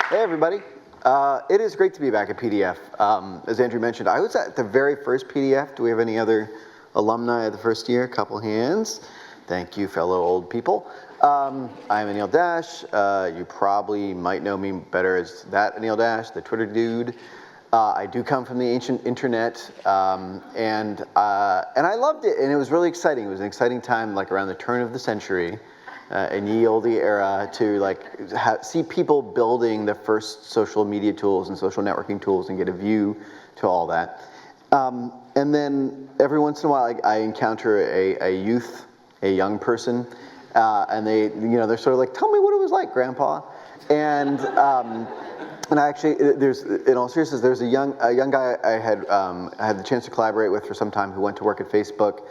Hey everybody. It is great to be back at PDF. As Andrew mentioned, I was at the very first PDF. Do we have any other alumni of the first year? A couple hands. Thank you, fellow old people. I'm Anil Dash. You probably might know me better as that Anil Dash, the Twitter dude. I do come from the ancient internet, and I loved it, and it was really exciting. It was an exciting time, like around the turn of the century, in ye olde era, to like see people building the first social media tools and social networking tools and get a view to all that. And then every once in a while, I encounter a young person, and they're sort of like, "Tell me what it was like, Grandpa." And I actually, in all seriousness, there's a young guy I had the chance to collaborate with for some time who went to work at Facebook,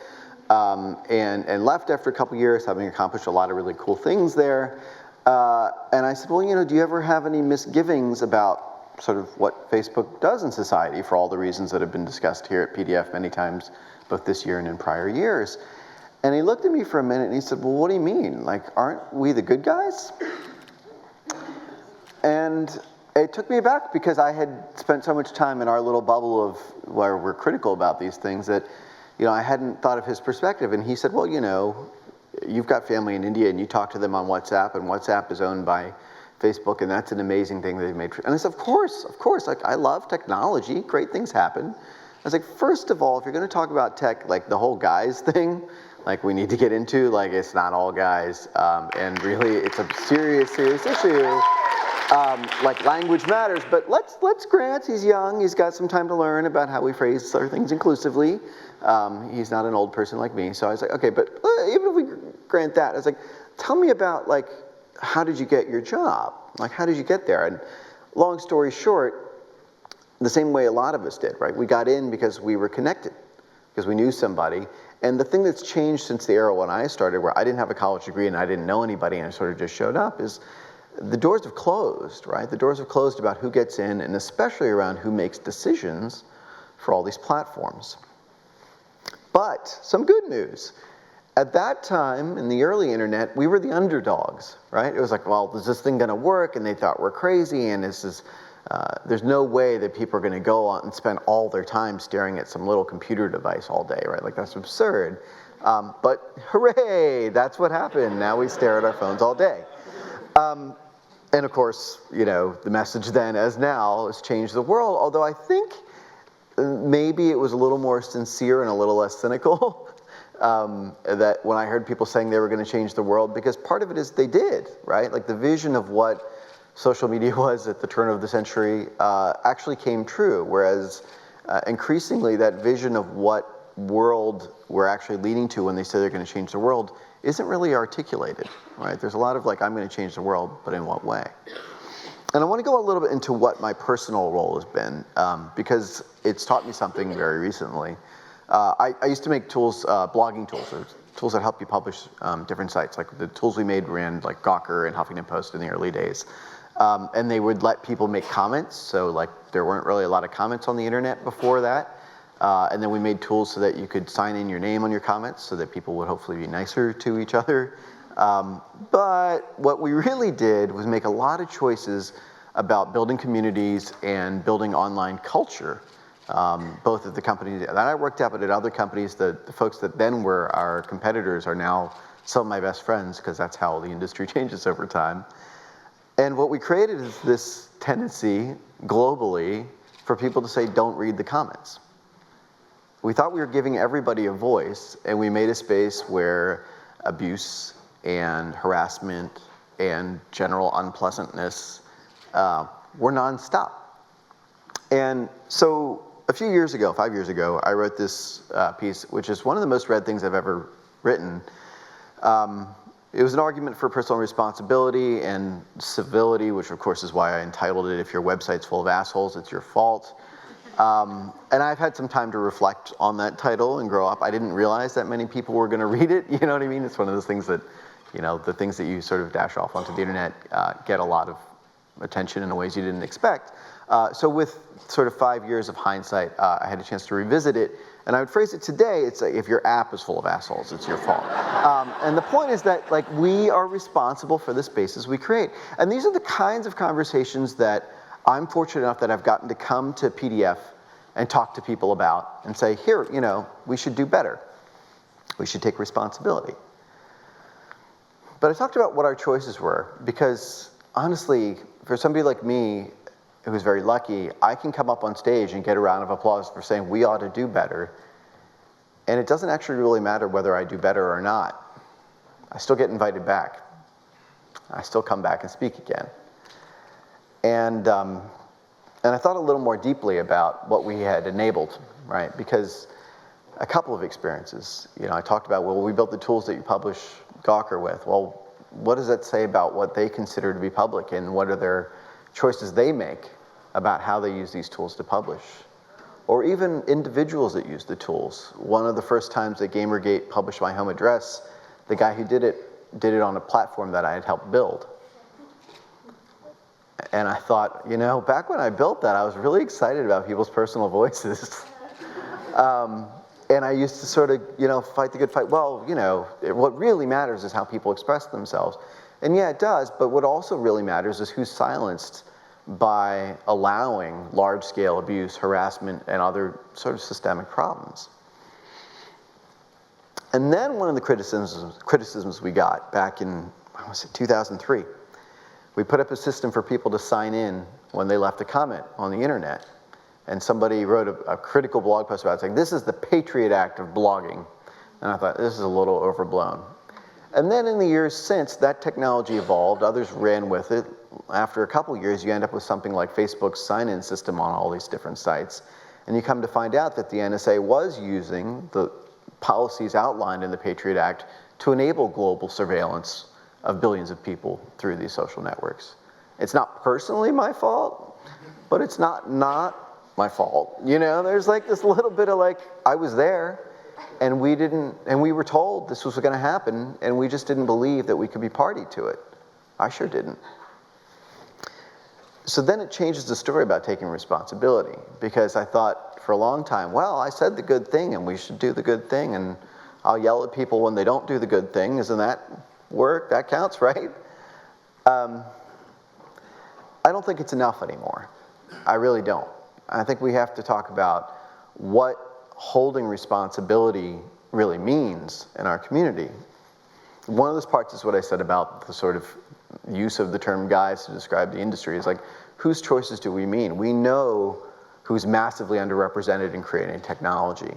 and left after a couple years, having accomplished a lot of really cool things there. And I said, well, do you ever have any misgivings about sort of what Facebook does in society for all the reasons that have been discussed here at PDF many times, both this year and in prior years? And he looked at me for a minute and he said, well, what do you mean? Like, aren't we the good guys? And it took me aback because I had spent so much time in our little bubble of where we're critical about these things that, I hadn't thought of his perspective. And he said, well, you've got family in India and you talk to them on WhatsApp, and WhatsApp is owned by Facebook, and that's an amazing thing they've made. And I said, of course, like, I love technology, great things happen. I was like, first of all, if you're gonna talk about tech, like the whole guys thing, like we need to get into, like it's not all guys, and really it's a serious issue. Like language matters, but let's grant he's young, he's got some time to learn about how we phrase other things inclusively. He's not an old person like me, so I was like, okay, but even if we grant that, I was like, tell me about, like, how did you get your job? Like, how did you get there? And long story short, the same way a lot of us did, right? We got in because we were connected, because we knew somebody. And the thing that's changed since the era when I started, where I didn't have a college degree and I didn't know anybody and I sort of just showed up, is the doors have closed, right? The doors have closed about who gets in, and especially around who makes decisions for all these platforms. But some good news. At that time, in the early internet, we were the underdogs, right? It was like, well, is this thing gonna work? And they thought we're crazy, and there's no way that people are gonna go out and spend all their time staring at some little computer device all day, right? Like, that's absurd. But hooray, that's what happened. Now we stare at our phones all day. And of course, the message then as now has changed the world, although I think maybe it was a little more sincere and a little less cynical that when I heard people saying they were going to change the world, because part of it is they did, right? Like the vision of what social media was at the turn of the century actually came true, whereas increasingly that vision of what world we're actually leading to when they say they're going to change the world isn't really articulated, right? There's a lot of like, I'm going to change the world, but in what way? And I want to go a little bit into what my personal role has been, because it's taught me something very recently. I used to make tools, blogging tools, or tools that help you publish different sites. Like the tools we made ran like Gawker and Huffington Post in the early days. And they would let people make comments, so like there weren't really a lot of comments on the internet before that. And then we made tools so that you could sign in your name on your comments so that people would hopefully be nicer to each other. But what we really did was make a lot of choices about building communities and building online culture, both at the companies that I worked at, but at other companies. The folks that then were our competitors are now some of my best friends, because that's how the industry changes over time. And what we created is this tendency globally for people to say, don't read the comments. We thought we were giving everybody a voice, and we made a space where abuse and harassment and general unpleasantness were nonstop. And so a few years ago, 5 years ago, I wrote this piece, which is one of the most read things I've ever written. It was an argument for personal responsibility and civility, which of course is why I entitled it, "If your website's full of assholes, it's your fault." And I've had some time to reflect on that title and grow up. I didn't realize that many people were going to read it, you know what I mean? It's one of those things that, the things that you sort of dash off onto the internet get a lot of attention in ways you didn't expect. So with sort of 5 years of hindsight, I had a chance to revisit it, and I would phrase it today, it's like, if your app is full of assholes, it's your fault. And the point is that like we are responsible for the spaces we create. And these are the kinds of conversations that I'm fortunate enough that I've gotten to come to PDF and talk to people about and say, here, you know, we should do better. We should take responsibility. But I talked about what our choices were because honestly, for somebody like me who's very lucky, I can come up on stage and get a round of applause for saying we ought to do better. And it doesn't actually really matter whether I do better or not. I still get invited back. I still come back and speak again. And I thought a little more deeply about what we had enabled, right? Because a couple of experiences, you know, I talked about, well, we built the tools that you publish Gawker with. Well, what does that say about what they consider to be public and what are their choices they make about how they use these tools to publish? Or even individuals that use the tools. One of the first times that Gamergate published my home address, the guy who did it on a platform that I had helped build. And I thought, you know, back when I built that, I was really excited about people's personal voices. And I used to sort of, you know, fight the good fight. Well, you know, what really matters is how people express themselves. And yeah, it does, but what also really matters is who's silenced by allowing large-scale abuse, harassment, and other sort of systemic problems. And then one of the criticisms we got back in, I want to say 2003, we put up a system for people to sign in when they left a comment on the internet. And somebody wrote a critical blog post about it, saying, this is the Patriot Act of blogging. And I thought, this is a little overblown. And then in the years since, that technology evolved, others ran with it. After a couple years, you end up with something like Facebook's sign-in system on all these different sites. And you come to find out that the NSA was using the policies outlined in the Patriot Act to enable global surveillance of billions of people through these social networks. It's not personally my fault, but it's not my fault. You know, there's like this little bit of like, I was there, and we were told this was gonna happen, and we just didn't believe that we could be party to it. I sure didn't. So then it changes the story about taking responsibility, because I thought for a long time, well, I said the good thing, and we should do the good thing, and I'll yell at people when they don't do the good thing. Isn't that work? That counts, right? I don't think it's enough anymore. I really don't. I think we have to talk about what holding responsibility really means in our community. One of those parts is what I said about the sort of use of the term guys to describe the industry. Is like, whose choices do we mean? We know who's massively underrepresented in creating technology.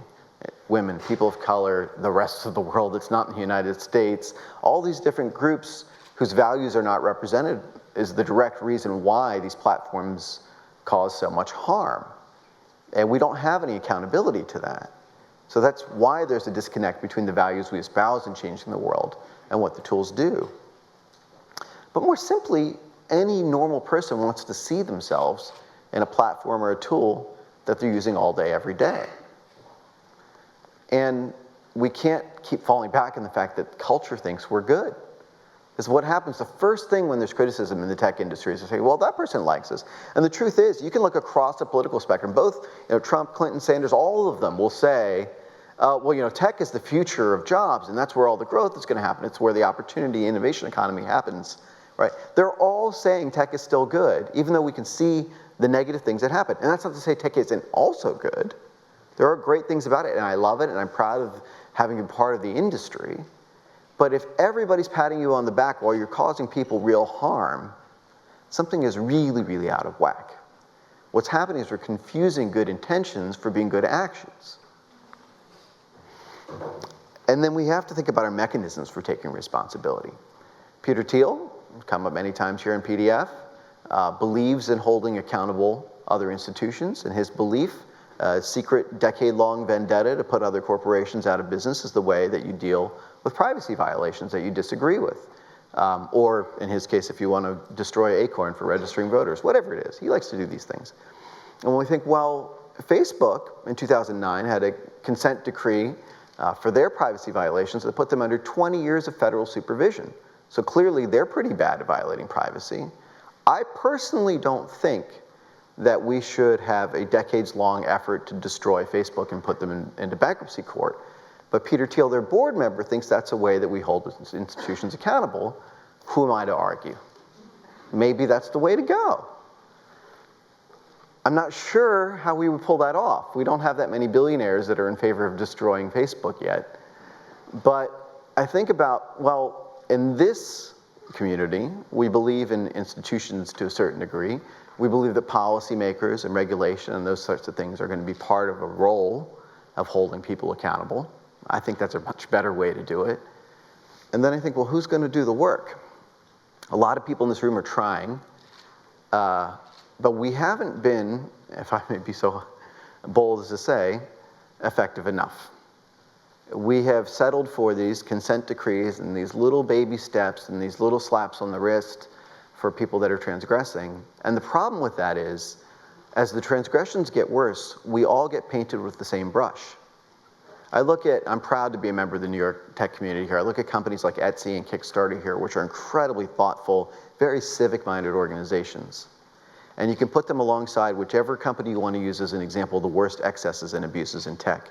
Women, people of color, the rest of the world that's not in the United States, all these different groups whose values are not represented is the direct reason why these platforms cause so much harm. And we don't have any accountability to that. So that's why there's a disconnect between the values we espouse in changing the world and what the tools do. But more simply, any normal person wants to see themselves in a platform or a tool that they're using all day, every day. And we can't keep falling back on the fact that culture thinks we're good. Because what happens, the first thing when there's criticism in the tech industry is to say, well, that person likes us. And the truth is, you can look across the political spectrum. Both Trump, Clinton, Sanders, all of them will say, well, tech is the future of jobs, and that's where all the growth is going to happen. It's where the opportunity, innovation economy happens, right? They're all saying tech is still good, even though we can see the negative things that happen. And that's not to say tech isn't also good. There are great things about it, and I love it, and I'm proud of having been part of the industry. But if everybody's patting you on the back while you're causing people real harm, something is really, really out of whack. What's happening is we're confusing good intentions for being good actions. And then we have to think about our mechanisms for taking responsibility. Peter Thiel, come up many times here in PDF, believes in holding accountable other institutions, and his belief, secret decade-long vendetta to put other corporations out of business is the way that you deal with privacy violations that you disagree with. Or in his case, if you want to destroy Acorn for registering voters, whatever it is, he likes to do these things. And when we think, well, Facebook in 2009 had a consent decree for their privacy violations that put them under 20 years of federal supervision. So clearly they're pretty bad at violating privacy. I personally don't think that we should have a decades-long effort to destroy Facebook and put them into bankruptcy court. But Peter Thiel, their board member, thinks that's a way that we hold institutions accountable. Who am I to argue? Maybe that's the way to go. I'm not sure how we would pull that off. We don't have that many billionaires that are in favor of destroying Facebook yet. But I think about, well, in this community, we believe in institutions to a certain degree. We believe that policymakers and regulation and those sorts of things are going to be part of a role of holding people accountable. I think that's a much better way to do it. And then I think, well, who's going to do the work? A lot of people in this room are trying, but we haven't been, if I may be so bold as to say, effective enough. We have settled for these consent decrees and these little baby steps and these little slaps on the wrist for people that are transgressing. And the problem with that is, as the transgressions get worse, we all get painted with the same brush. I'm proud to be a member of the New York tech community here. I look at companies like Etsy and Kickstarter here, which are incredibly thoughtful, very civic-minded organizations. And you can put them alongside whichever company you want to use as an example of the worst excesses and abuses in tech.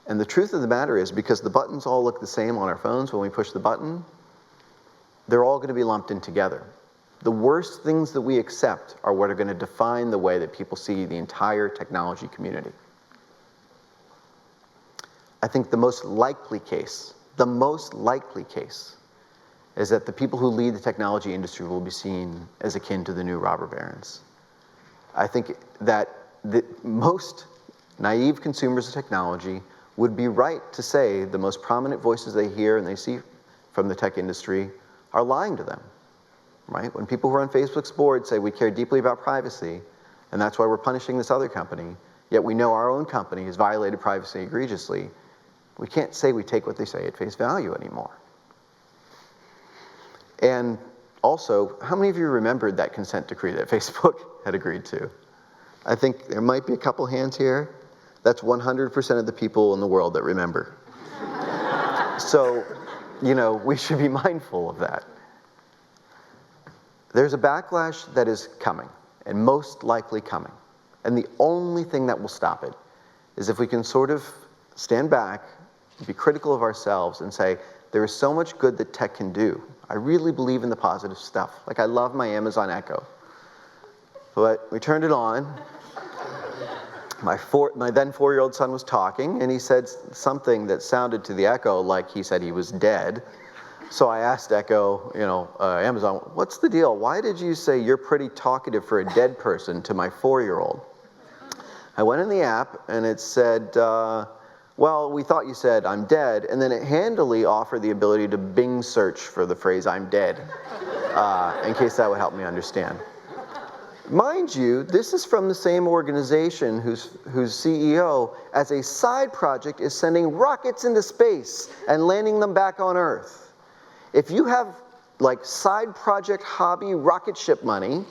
And the truth of the matter is, because the buttons all look the same on our phones when we push the button, they're all going to be lumped in together. The worst things that we accept are what are going to define the way that people see the entire technology community. I think the most likely case is that the people who lead the technology industry will be seen as akin to the new robber barons. I think that the most naive consumers of technology would be right to say the most prominent voices they hear and they see from the tech industry are lying to them, right? When people who are on Facebook's board say we care deeply about privacy, and that's why we're punishing this other company, yet we know our own company has violated privacy egregiously, we can't say we take what they say at face value anymore. And also, how many of you remembered that consent decree that Facebook had agreed to? I think there might be a couple hands here. That's 100% of the people in the world that remember. So, we should be mindful of that. There's a backlash that is coming, and most likely coming. And the only thing that will stop it is if we can sort of stand back, be critical of ourselves, and say, there is so much good that tech can do. I really believe in the positive stuff. Like, I love my Amazon Echo. But we turned it on. My then 4-year-old son was talking, and he said something that sounded to the Echo like he said he was dead. So I asked Echo, Amazon, what's the deal? Why did you say you're pretty talkative for a dead person to my 4-year-old? I went in the app, and it said, well, we thought you said I'm dead, and then it handily offered the ability to Bing search for the phrase I'm dead, in case that would help me understand. Mind you, this is from the same organization whose CEO, as a side project, is sending rockets into space and landing them back on Earth. If you have, side project hobby rocket ship money,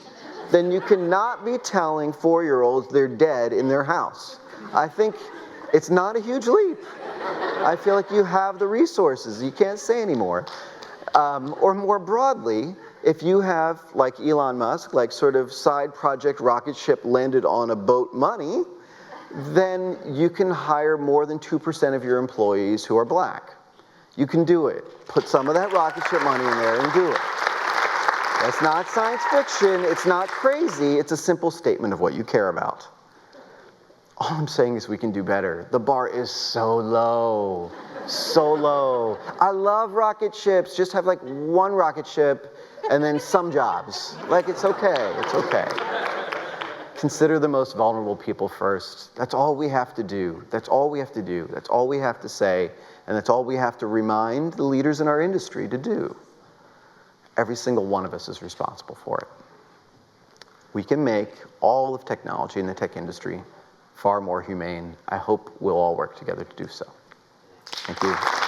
then you cannot be telling 4-year-olds they're dead in their house. I think it's not a huge leap. I feel like you have the resources. You can't say anymore. Or more broadly, if you have, like Elon Musk, sort of side project rocket ship landed on a boat money, then you can hire more than 2% of your employees who are black. You can do it. Put some of that rocket ship money in there and do it. That's not science fiction. It's not crazy. It's a simple statement of what you care about. All I'm saying is we can do better. The bar is so low. So low. I love rocket ships. Just have one rocket ship and then some jobs. It's okay. It's okay. Consider the most vulnerable people first. That's all we have to do. That's all we have to do. That's all we have to say. And that's all we have to remind the leaders in our industry to do. Every single one of us is responsible for it. We can make all of technology in the tech industry far more humane. I hope we'll all work together to do so. Thank you.